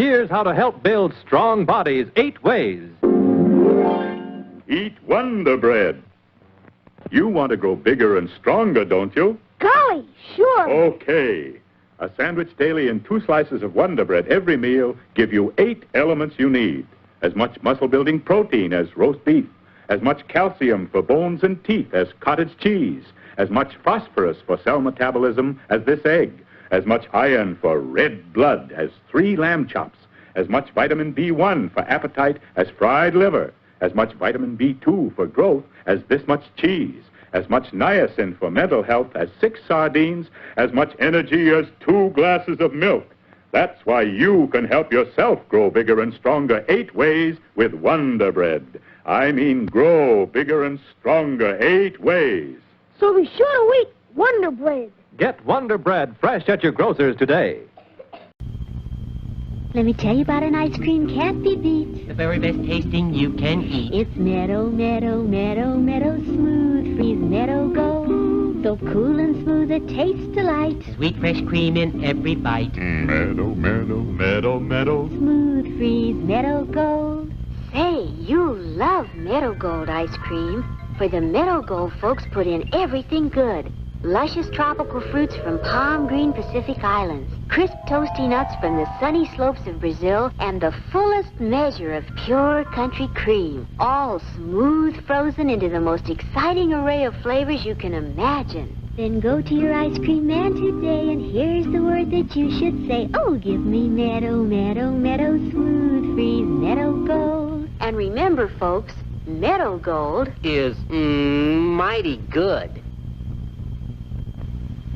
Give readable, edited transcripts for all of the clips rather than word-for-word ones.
Here's how to help build strong bodies 8 ways. Eat Wonder Bread. You want to grow bigger and stronger, don't you? Golly, sure. Okay. A sandwich daily and 2 slices of Wonder Bread every meal give you 8 elements you need. As much muscle-building protein as roast beef, as much calcium for bones and teeth as cottage cheese, as much phosphorus for cell metabolism as this egg, as much iron for red blood as 3 lamb chops, as much vitamin B1 for appetite as fried liver, as much vitamin B2 for growth as this much cheese, as much niacin for mental health as 6 sardines, as much energy as 2 glasses of milk. That's why you can help yourself grow bigger and stronger 8 ways with Wonder Bread. I mean grow bigger and stronger 8 ways. So be sure to eat Wonder Bread. Get Wonder Bread fresh at your grocer's today. Let me tell you about an ice cream can't be beat. The very best tasting you can eat. It's Meadow, Meadow, Meadow, Meadow Smooth Freeze Meadow Gold. So cool and smooth, it tastes delight. Sweet fresh cream in every bite. Meadow, meadow, meadow, meadow. Smooth Freeze Meadow Gold. Say, you love Meadow Gold ice cream. For the Meadow Gold folks put in everything good. Luscious tropical fruits from palm green Pacific Islands, crisp toasty nuts from the sunny slopes of Brazil, and the fullest measure of pure country cream, all smooth frozen into the most exciting array of flavors you can imagine. Then go to your ice cream man today, and here's the word that you should say. Oh, give me Meadow, Meadow, Meadow, Smooth Freeze Meadow Gold. And remember, folks, Meadow Gold is mighty good.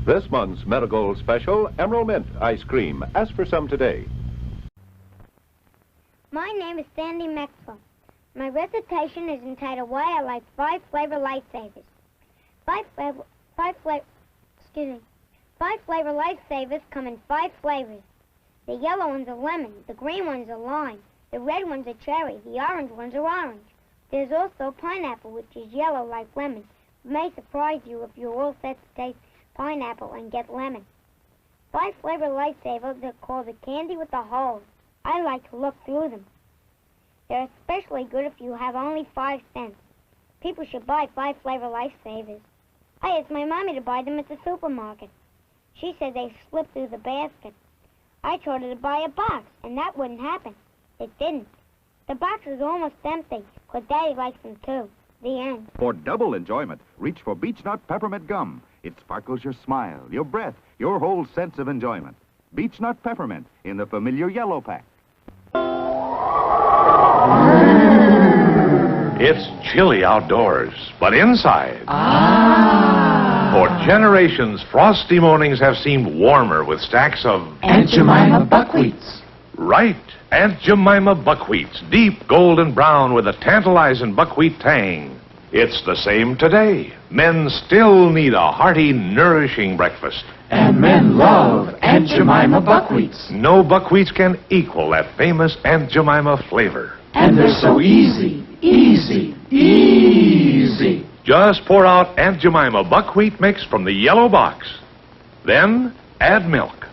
This month's Meadow Gold special, Emerald Mint Ice Cream. Ask for some today. My name is Sandy Maxwell. My recitation is entitled Why I Like 5 Flavor Lifesavers. 5 flavor lifesavers come in 5 flavors. The yellow ones are lemon, the green ones are lime, the red ones are cherry, the orange ones are orange. There's also pineapple, which is yellow like lemon. It may surprise you if you're all set to taste pineapple and get lemon. 5 flavor lifesavers are called the candy with the holes. I like to look through them. They're especially good if you have only 5 cents. People should buy 5 flavor lifesavers. I asked my mommy to buy them at the supermarket. She said they slip through the basket. I told her to buy a box, and that wouldn't happen. It didn't. The box is almost empty, but Daddy likes them too. The end. For double enjoyment, reach for Beech Nut Peppermint Gum. It sparkles your smile, your breath, your whole sense of enjoyment. Beech Nut Peppermint in the familiar yellow pack. It's chilly outdoors, but inside. For generations, frosty mornings have seemed warmer with stacks of Aunt Jemima buckwheats. Right, Aunt Jemima buckwheats, deep golden brown with a tantalizing buckwheat tang. It's the same today. Men still need a hearty, nourishing breakfast. And men love Aunt Jemima buckwheats. No buckwheats can equal that famous Aunt Jemima flavor. And they're so easy, easy, easy. Just pour out Aunt Jemima buckwheat mix from the yellow box. Then add milk.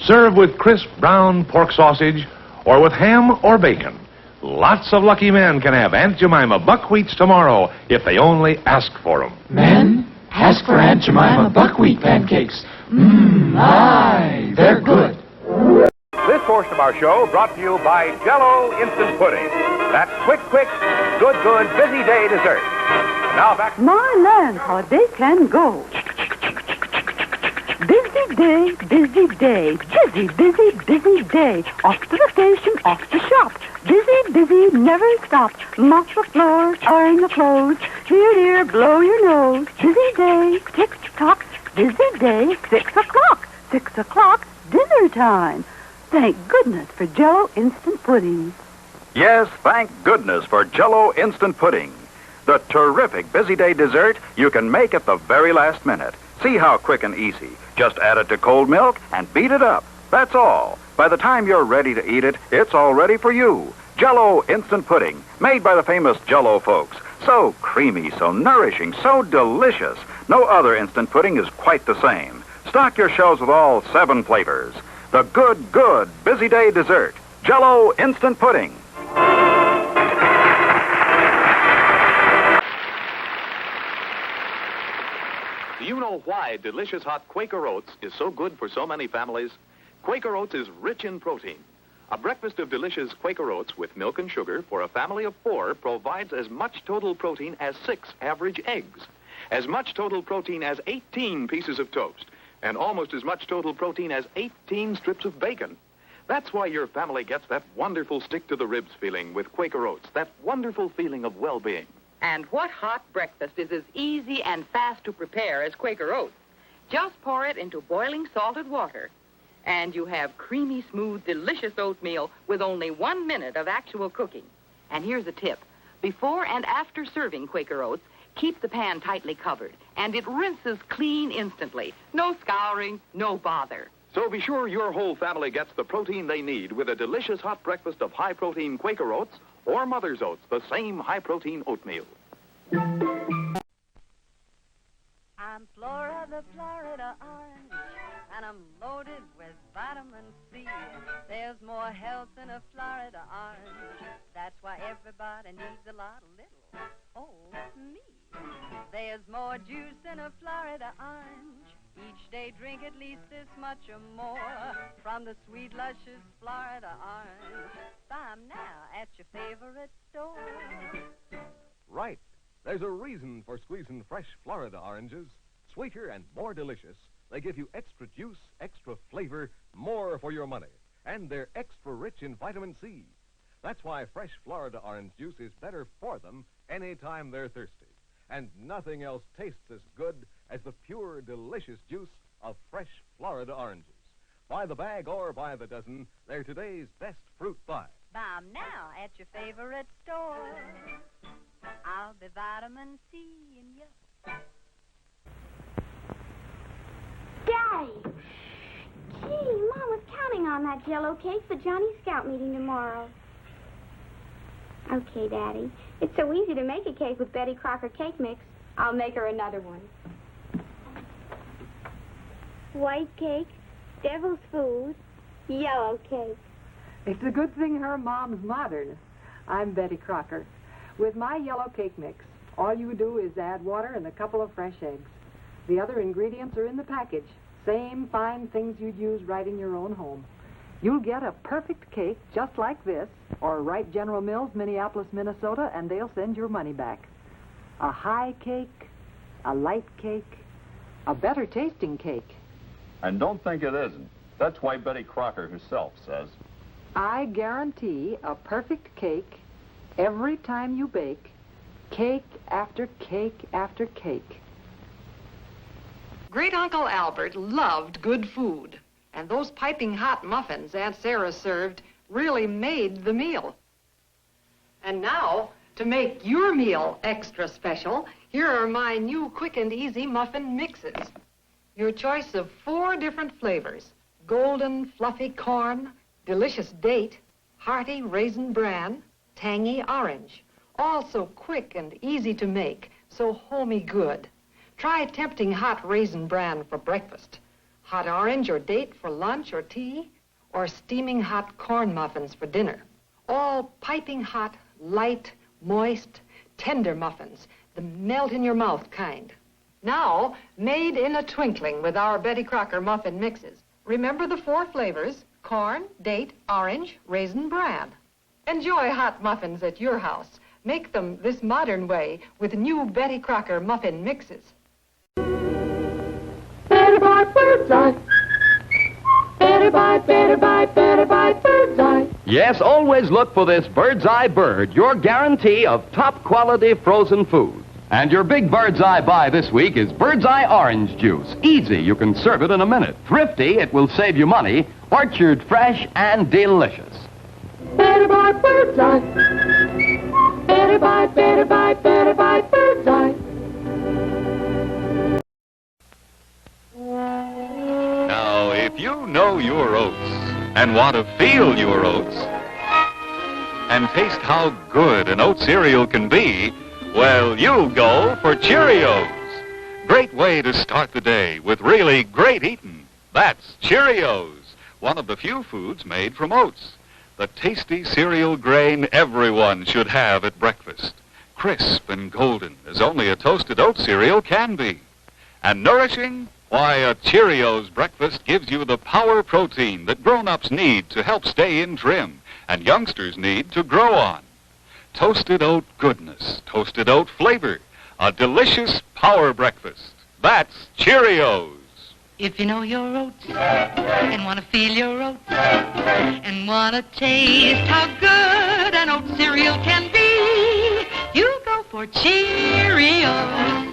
Serve with crisp brown pork sausage or with ham or bacon. Lots of lucky men can have Aunt Jemima buckwheats tomorrow if they only ask for them. Men, ask for Aunt Jemima buckwheat pancakes. My, they're good. This portion of our show brought to you by Jell-O Instant Pudding. That quick, good, busy day dessert. Now back. My land, how they can go. Busy day, busy day. Busy, busy, busy day. Off to the station, off to shop. Busy, busy, never stop. Mop the floors, iron the clothes. Here, here, blow your nose. Busy day, tick-tock. Busy day, 6 o'clock. 6 o'clock, dinner time. Thank goodness for Jell-O Instant Pudding. Yes, thank goodness for Jell-O Instant Pudding. The terrific busy day dessert you can make at the very last minute. See how quick and easy. Just add it to cold milk and beat it up. That's all. By the time you're ready to eat it, it's all ready for you. Jell-O Instant Pudding, made by the famous Jell-O folks. So creamy, so nourishing, so delicious. No other instant pudding is quite the same. Stock your shelves with all 7 flavors. the good busy day dessert, Jell-O Instant Pudding. Do you know why delicious hot Quaker Oats is so good for so many families? Quaker Oats is rich in protein. A breakfast of delicious Quaker Oats with milk and sugar for a family of 4 provides as much total protein as 6 average eggs, as much total protein as 18 pieces of toast, and almost as much total protein as 18 strips of bacon. That's why your family gets that wonderful stick-to-the-ribs feeling with Quaker Oats, that wonderful feeling of well-being. And what hot breakfast is as easy and fast to prepare as Quaker Oats? Just pour it into boiling salted water, and you have creamy, smooth, delicious oatmeal with only 1 minute of actual cooking. And here's a tip. Before and after serving Quaker Oats, keep the pan tightly covered, and it rinses clean instantly. No scouring, no bother. So be sure your whole family gets the protein they need with a delicious hot breakfast of high-protein Quaker Oats or Mother's Oats, the same high-protein oatmeal. I'm Flora the Florida orange, and I'm loaded with vitamin C. There's more health in a Florida orange. That's why everybody needs a lot of little. Oh, me. There's more juice in a Florida orange. Each day drink at least this much or more from the sweet, luscious Florida orange. Buy 'em now at your favorite store. Right. There's a reason for squeezing fresh Florida oranges. Sweeter and more delicious. They give you extra juice, extra flavor, more for your money. And they're extra rich in vitamin C. That's why fresh Florida orange juice is better for them anytime they're thirsty. And nothing else tastes as good as the pure, delicious juice of fresh Florida oranges. By the bag or by the dozen, they're today's best fruit buy. Buy 'em now at your favorite store. I'll be vitamin C in you. Daddy! Gee, Mom was counting on that Jell-O cake for Johnny's Scout meeting tomorrow. Okay, Daddy. It's so easy to make a cake with Betty Crocker cake mix. I'll make her another one. White cake, devil's food, yellow cake. It's a good thing her mom's modern. I'm Betty Crocker. With my yellow cake mix, all you do is add water and a couple of fresh eggs. The other ingredients are in the package. Same fine things you'd use right in your own home. You'll get a perfect cake just like this, or write General Mills, Minneapolis, Minnesota, and they'll send your money back. A high cake, a light cake, a better tasting cake. And don't think it isn't. That's why Betty Crocker herself says, I guarantee a perfect cake every time you bake, cake after cake after cake. Great Uncle Albert loved good food, and those piping hot muffins Aunt Sarah served really made the meal. And now, to make your meal extra special, here are my new quick and easy muffin mixes. Your choice of 4 different flavors: golden fluffy corn, delicious date, hearty raisin bran, tangy orange. All so quick and easy to make, so homey good. Try tempting hot raisin bran for breakfast, hot orange or date for lunch or tea, or steaming hot corn muffins for dinner. All piping hot, light, moist, tender muffins, the melt-in-your-mouth kind. Now, made in a twinkling with our Betty Crocker muffin mixes. Remember the 4 flavors: corn, date, orange, raisin bran. Enjoy hot muffins at your house. Make them this modern way with new Betty Crocker muffin mixes. Better buy Bird's Eye. Better buy, better buy, better buy Bird's Eye. Yes, always look for this Bird's Eye Bird, your guarantee of top quality frozen food. And your big Bird's Eye buy this week is Bird's Eye Orange Juice. Easy, you can serve it in a minute. Thrifty, it will save you money. Orchard fresh and delicious. Better buy Bird's Eye. Better buy, better buy, better buy Bird's Eye. Now, if you know your oats and want to feel your oats and taste how good an oat cereal can be, well, you'll go for Cheerios. Great way to start the day with really great eating. That's Cheerios. one of the few foods made from oats. The tasty cereal grain everyone should have at breakfast. Crisp and golden as only a toasted oat cereal can be. And nourishing? Why, a Cheerios breakfast gives you the power protein that grown-ups need to help stay in trim and youngsters need to grow on. Toasted oat goodness, toasted oat flavor, a delicious power breakfast. That's Cheerios. If you know your oats and want to feel your oats and want to taste how good an oat cereal can be, you go for Cheerios.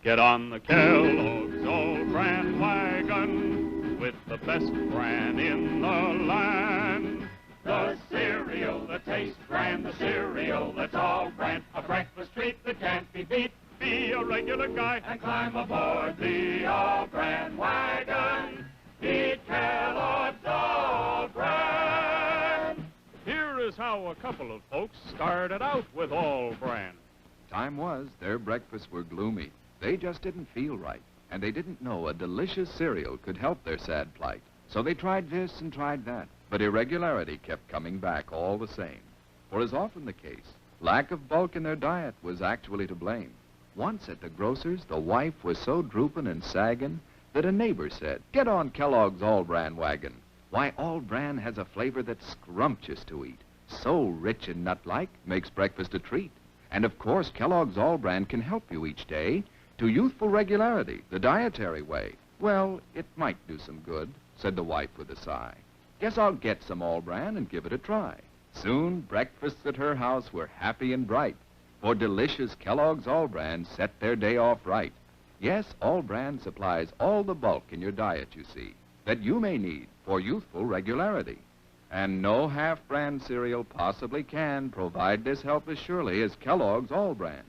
Get on the Kellogg's All-Bran wagon with the best bran in the land. The cereal that tastes grand, the cereal that's all-bran, a breakfast treat that can't be beat. Be a regular guy and climb aboard the All-Bran wagon. Eat Kellogg's All-Bran. Here is how a couple of folks started out with All-Bran. Time was, their breakfasts were gloomy. They just didn't feel right, and they didn't know a delicious cereal could help their sad plight. So they tried this and tried that, but irregularity kept coming back all the same. For as often the case, lack of bulk in their diet was actually to blame. Once at the grocer's, the wife was so drooping and sagging that a neighbor said, "Get on Kellogg's All-Bran wagon. Why, All-Bran has a flavor that's scrumptious to eat. So rich and nut-like, makes breakfast a treat. And of course, Kellogg's All-Bran can help you each day to youthful regularity, the dietary way." "Well, it might do some good," said the wife with a sigh. "Guess I'll get some All-Bran and give it a try." Soon, breakfasts at her house were happy and bright, for delicious Kellogg's All-Bran set their day off right. Yes, All-Bran supplies all the bulk in your diet, you see, that you may need for youthful regularity. And no half-brand cereal possibly can provide this help as surely as Kellogg's All-Bran.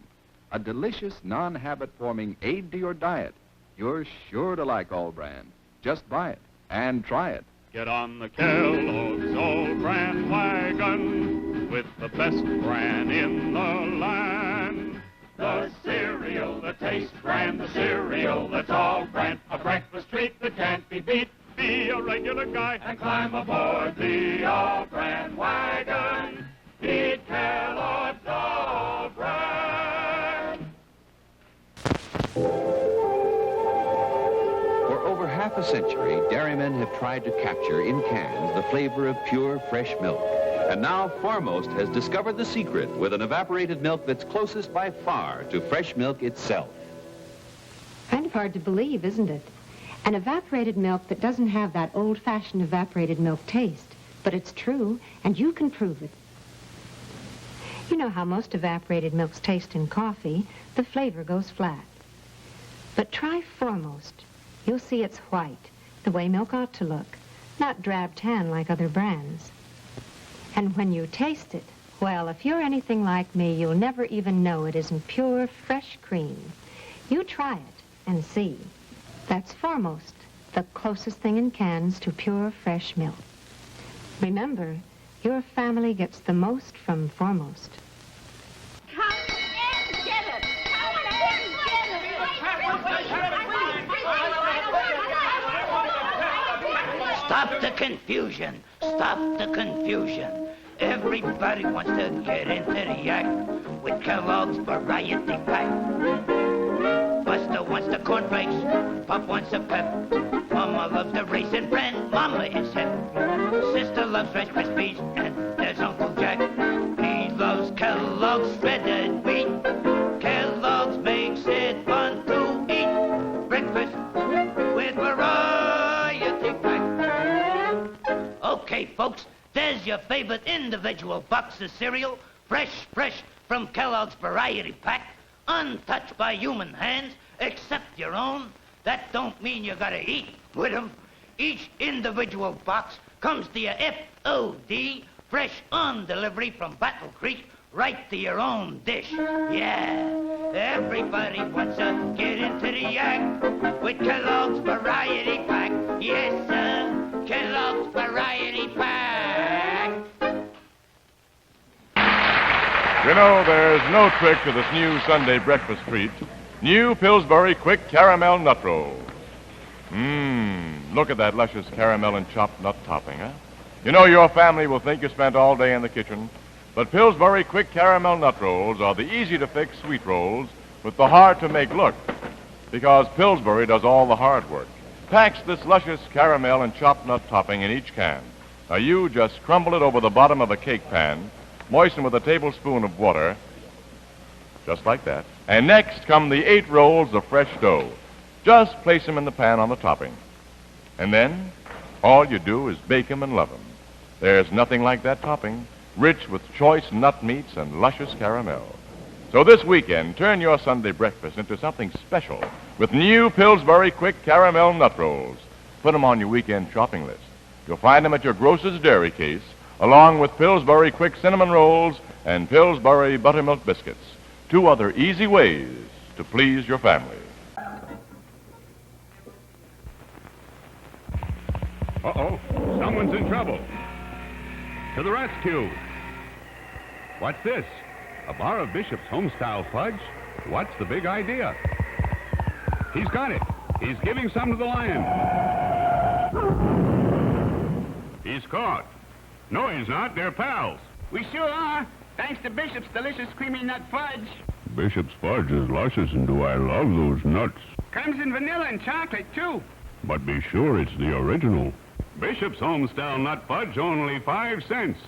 A delicious, non-habit-forming aid to your diet. You're sure to like All-Bran. Just buy it and try it. Get on the Kellogg's All-Bran wagon with the best bran in the land. The cereal that tastes grand, the cereal that's all-bran, a breakfast treat that can't be beat. Be a regular guy and climb aboard the All-Bran wagon. Eat Kellogg's All-Bran. For over half a century, dairymen have tried to capture in cans the flavor of pure, fresh milk. And now Foremost has discovered the secret with an evaporated milk that's closest by far to fresh milk itself. Kind of hard to believe, isn't it? An evaporated milk that doesn't have that old-fashioned evaporated milk taste. But it's true, and you can prove it. You know how most evaporated milks taste in coffee. The flavor goes flat. But try Foremost. You'll see it's white, the way milk ought to look, not drab tan like other brands. And when you taste it, well, if you're anything like me, you'll never even know it isn't pure, fresh cream. You try it and see. That's Foremost, the closest thing in cans to pure, fresh milk. Remember, your family gets the most from Foremost. Come and get it! Come and get it! Stop the confusion! Stop the confusion! Everybody wants to get into the act with Kellogg's Variety Pack. Buster wants the cornflakes, Pop wants a pep. Mama loves the raisin bran, Mama is hip. Sister loves Rice Krispies, and there's Uncle Jack. He loves Kellogg's shredded wheat. Kellogg's makes it fun to eat. Breakfast with Variety Pack. Okay, folks, there's your favorite individual box of cereal, fresh from Kellogg's Variety Pack, untouched by human hands, except your own. That don't mean you gotta eat with 'em. Each individual box comes to your FOD, fresh on delivery from Battle Creek, right to your own dish. Yeah, everybody wants to get into the act with Kellogg's Variety Pack. Yes, sir, Kellogg's Variety Pack. You know, there's no trick to this new Sunday breakfast treat. New Pillsbury Quick Caramel Nut Roll. Look at that luscious caramel and chopped nut topping, huh? You know your family will think you spent all day in the kitchen, but Pillsbury Quick Caramel Nut Rolls are the easy-to-fix sweet rolls with the hard-to-make look, because Pillsbury does all the hard work. Packs this luscious caramel and chopped nut topping in each can. Now you just crumble it over the bottom of a cake pan, moisten with a tablespoon of water, just like that. And next come the 8 rolls of fresh dough. Just place them in the pan on the topping. And then all you do is bake them and love them. There's nothing like that topping, rich with choice nut meats and luscious caramel. So this weekend, turn your Sunday breakfast into something special with new Pillsbury Quick Caramel Nut Rolls. Put them on your weekend shopping list. You'll find them at your grocer's dairy case, along with Pillsbury Quick Cinnamon Rolls and Pillsbury Buttermilk Biscuits. 2 other easy ways to please your family. Uh-oh, someone's in trouble. To the rescue. What's this? A bar of Bishop's home-style fudge? What's the big idea? He's got it. He's giving some to the lion. He's caught. No, he's not. They're pals. We sure are, thanks to Bishop's delicious creamy nut fudge. Bishop's fudge is luscious, and do I love those nuts. Comes in vanilla and chocolate, too. But be sure it's the original. Bishop's home-style nut fudge, only 5 cents.